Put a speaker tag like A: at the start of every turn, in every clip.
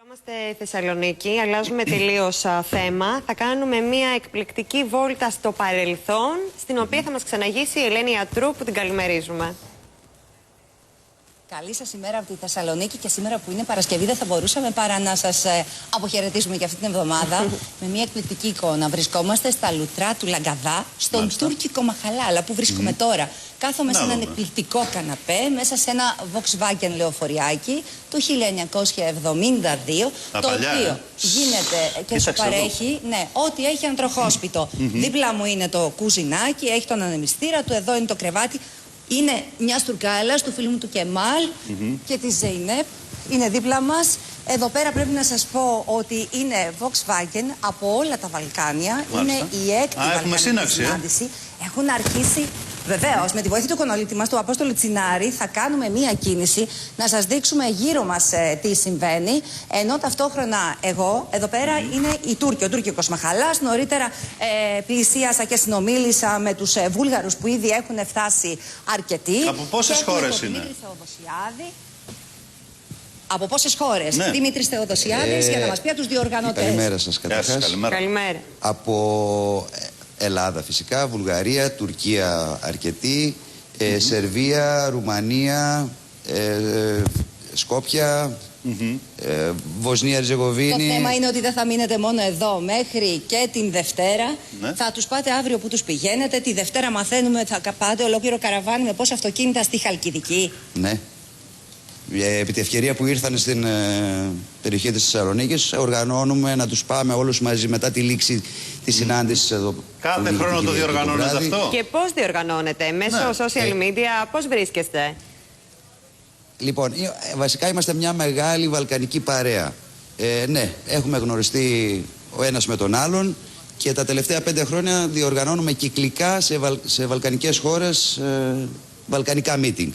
A: Είμαστε Θεσσαλονίκη, αλλάζουμε τελείως θέμα. Θα κάνουμε μια εκπληκτική βόλτα στο παρελθόν, στην οποία θα μας ξαναγήσει η Ελένη Ατρού, που την καλημερίζουμε.
B: Καλή σας ημέρα από τη Θεσσαλονίκη, και σήμερα που είναι Παρασκευή δεν θα μπορούσαμε παρά να σας αποχαιρετήσουμε και αυτή την εβδομάδα με μια εκπληκτική εικόνα. Βρισκόμαστε στα λουτρά του Λαγκαδά, στον τουρκικό Μαχαλάλα που βρίσκομαι τώρα. Κάθομαι σε έναν εκπληκτικό καναπέ μέσα σε ένα Volkswagen λεωφοριάκι του 1972, το οποίο γίνεται και σου παρέχει ό,τι έχει ανδροχόσπιτο. Δίπλα μου είναι το κουζινάκι, έχει τον ανεμιστήρα του, εδώ είναι το κρεβάτι. Είναι μια Τουρκάλα του φίλου μου του Κεμάλ και τη Ζεϊνέπ. Είναι δίπλα μας. Εδώ πέρα πρέπει να σας πω ότι είναι Volkswagen από όλα τα Βαλκάνια.
C: Μάλιστα.
B: Είναι η έκτη βαλκανική συνάντηση. Έχουν αρχίσει. Βεβαίως, με τη βοήθεια του οικονομολήπτη μας, του Απόστολου Τσινάρη, θα κάνουμε μία κίνηση να σας δείξουμε γύρω μας τι συμβαίνει. Ενώ ταυτόχρονα εγώ, εδώ πέρα είναι η Τούρκη, ο τουρκικός Μαχαλάς. Νωρίτερα πλησίασα και συνομίλησα με τους Βούλγαρους που ήδη έχουν φτάσει αρκετοί.
C: Από πόσες χώρες είναι?
B: Από πόσες χώρες?
C: Ναι.
B: Δημήτρης Θεοδοσιάδης, για να μας πει από τους διοργανωτές.
D: Καλημέρα σας καταρχάς.
A: Καλημέρα.
D: Από Ελλάδα φυσικά, Βουλγαρία, Τουρκία αρκετή, Σερβία, Ρουμανία, Σκόπια, Βοσνία, Ερζεγοβίνη.
B: Το θέμα είναι ότι δεν θα μείνετε μόνο εδώ μέχρι και την Δευτέρα. Θα τους πάτε αύριο που τους πηγαίνετε. Τη Δευτέρα μαθαίνουμε ότι θα πάτε ολόκληρο καραβάνι με πόσα αυτοκίνητα στη Χαλκιδική.
D: Ναι. Επί τη ευκαιρία που ήρθαν στην περιοχή της Θεσσαλονίκης, οργανώνουμε να τους πάμε όλους μαζί μετά τη λήξη της συνάντησης εδώ.
C: Κάθε χρόνο το διοργανώνετε αυτό?
A: Και πώς διοργανώνετε? Μέσω social media, πώς βρίσκεστε?
D: Λοιπόν, βασικά είμαστε μια μεγάλη βαλκανική παρέα. Ναι, έχουμε γνωριστεί ο ένας με τον άλλον και τα τελευταία 5 χρόνια διοργανώνουμε κυκλικά σε βαλκανικές χώρες βαλκανικά meeting.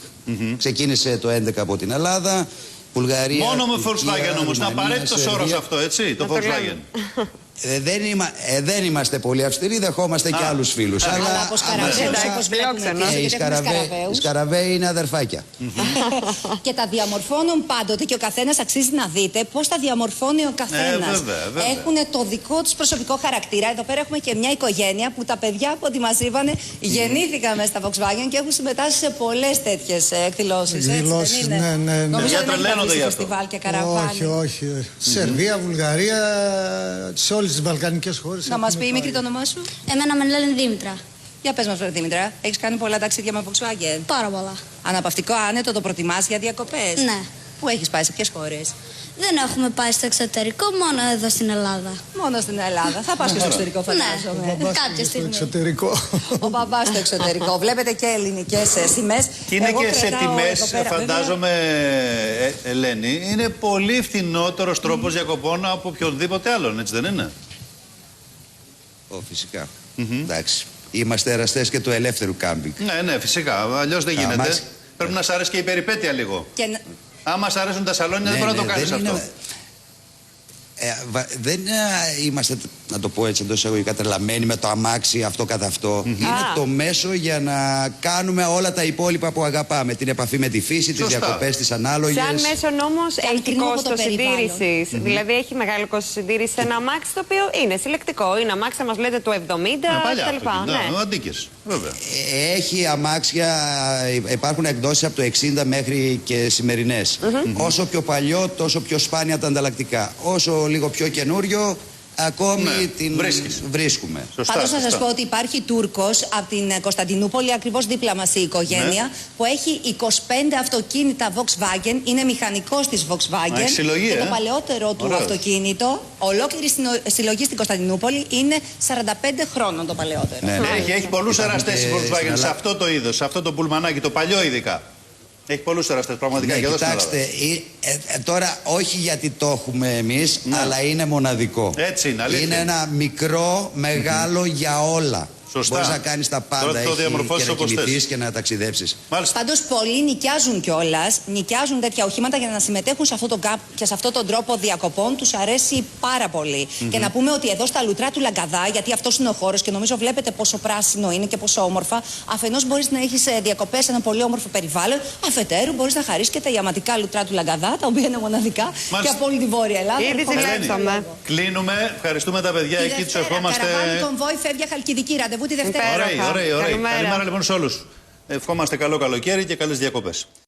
D: Ξεκίνησε το 2011 από την Ελλάδα, Βουλγαρία.
C: Μόνο με
D: Τουρκία,
C: Volkswagen όμως, να απαραίτητος όρος αυτό, έτσι, το Volkswagen.
D: Δεν είμαστε πολύ αυστηροί, δεχόμαστε και άλλους φίλους.
B: Αλλά από Σκαραβαίους, όπως βλέπουμε.
D: Οι Σκαραβαίοι είναι αδερφάκια.
B: Και τα διαμορφώνουν πάντοτε, και ο καθένας αξίζει να δείτε πώς τα διαμορφώνει ο καθένας. Έχουν το δικό τους προσωπικό χαρακτήρα. Εδώ πέρα έχουμε και μια οικογένεια που τα παιδιά από ό,τι μας είπανε γεννήθηκαν μέσα στα Volkswagen και έχουν συμμετάσχει σε πολλές τέτοιες εκδηλώσεις.
E: Εκδηλώσεις, ναι.
B: Νομίζω δεν έχει φεστιβάλ και καραβάνι.
E: Όχι. Σερβία, Βουλγαρία, σε όλες τις βαλκανικές χώρες.
B: Να μας πει η μικρή το όνομά σου.
F: Εμένα με λένε Δήμητρα.
B: Για πες μας, Δήμητρα, έχεις κάνει πολλά ταξίδια με Volkswagen?
F: Πάρα πολλά.
B: Αναπαυτικό, άνετο, το προτιμάς για διακοπές?
F: Ναι.
B: Πού έχεις πάει, σε ποιες χώρες?
F: Δεν έχουμε πάει στο εξωτερικό, μόνο εδώ στην Ελλάδα.
B: Μόνο στην Ελλάδα. Θα πας και στο εξωτερικό, φαντάζομαι.
F: Ναι, κάποια
E: Στο
F: στιγμή.
E: εξωτερικό.
B: Ο μπαμπάς στο εξωτερικό. Βλέπετε και ελληνικές σημαίες.
C: Και είναι και σε τιμές, φαντάζομαι, Ελένη, είναι πολύ φθηνότερος τρόπος διακοπών από οποιονδήποτε άλλον, έτσι δεν είναι?
D: Φυσικά. Εντάξει. Είμαστε εραστές και του ελεύθερου κάμπινγκ.
C: Ναι, φυσικά. Αλλιώς δεν γίνεται. Πρέπει να σ' αρέσει και η περιπέτεια λίγο. Άμα σ' αρέσουν τα σαλόνια, δεν μπορεί να το κάνεις αυτό.
D: Δεν είμαστε, να το πω έτσι εντός εισαγωγικά, τρελαμένοι με το αμάξι αυτό καθ' αυτό. Είναι το μέσο για να κάνουμε όλα τα υπόλοιπα που αγαπάμε. Την επαφή με τη φύση, τις διακοπές, τις ανάλογες.
A: Σαν μέσον όμως έχει κόστος συντήρησης. Δηλαδή έχει μεγάλο κόστος συντήρησης ένα αμάξι, το οποίο είναι συλλεκτικό. Είναι αμάξι, θα μας λέτε, του 70 κτλ.
C: Ναι, αντίκες, βέβαια.
D: Έχει αμάξια, υπάρχουν εκδόσεις από το 60 μέχρι και σημερινές. Όσο πιο παλιό, τόσο πιο σπάνια τα ανταλλακτικά. Όσο λίγο πιο καινούριο, ακόμη την βρίσκουμε.
B: Πάντως να σας πω ότι υπάρχει Τούρκος από την Κωνσταντινούπολη, ακριβώς δίπλα μας η οικογένεια, που έχει 25 αυτοκίνητα Volkswagen, είναι μηχανικός της Volkswagen.
C: Συλλογή,
B: και το παλαιότερο του αυτοκίνητο, ολόκληρη συλλογή στην Κωνσταντινούπολη, είναι 45 χρόνων το παλαιότερο.
C: Έχει πολλούς εραστές η Volkswagen σε αυτό το είδος, σε αυτό το πουλμανάκι, το παλιό ειδικά. Έχει πολλούς εραστές πραγματικά.
D: Ναι, κοιτάξτε, τώρα όχι γιατί το έχουμε εμείς, αλλά είναι μοναδικό.
C: Έτσι είναι, αλήθεια.
D: Είναι ένα μικρό, μεγάλο για όλα.
C: Σωστά.
D: Μπορείς να κάνεις τα πάντα.
C: Τώρα το διαμορφώσεις
D: και να
C: όπως
D: κοιμηθείς
C: θες.
D: και να ταξιδέψεις.
C: Μάλιστα.
B: Πάντως πολλοί νοικιάζουν κιόλας, νοικιάζουν τέτοια οχήματα για να συμμετέχουν σε αυτό και σε αυτόν τον τρόπο διακοπών. Τους αρέσει πάρα πολύ. Και να πούμε ότι εδώ στα λουτρά του Λαγκαδά, γιατί αυτός είναι ο χώρος και νομίζω βλέπετε πόσο πράσινο είναι και πόσο όμορφα, αφενός μπορείς να έχεις διακοπές σε ένα πολύ όμορφο περιβάλλον, αφετέρου μπορείς να χαρίσεις και τα ιαματικά λουτρά του Λαγκαδά, τα οποία είναι μοναδικά και από όλη τη Βόρεια Ελλάδα.
A: Ήδη ζηλέψαμε.
C: Κλείνουμε. Ευχαριστούμε τα παιδιά. Εκεί τους ερχόμαστε.
B: Καραβάνι κομβόι φεύγει Χαλκιδική. Ραντεβού τη Δευτέρα.
C: Ωραία.
A: Καλημέρα.
C: Καλημέρα λοιπόν σε όλους. Ευχόμαστε καλό καλοκαίρι και καλές διακοπές.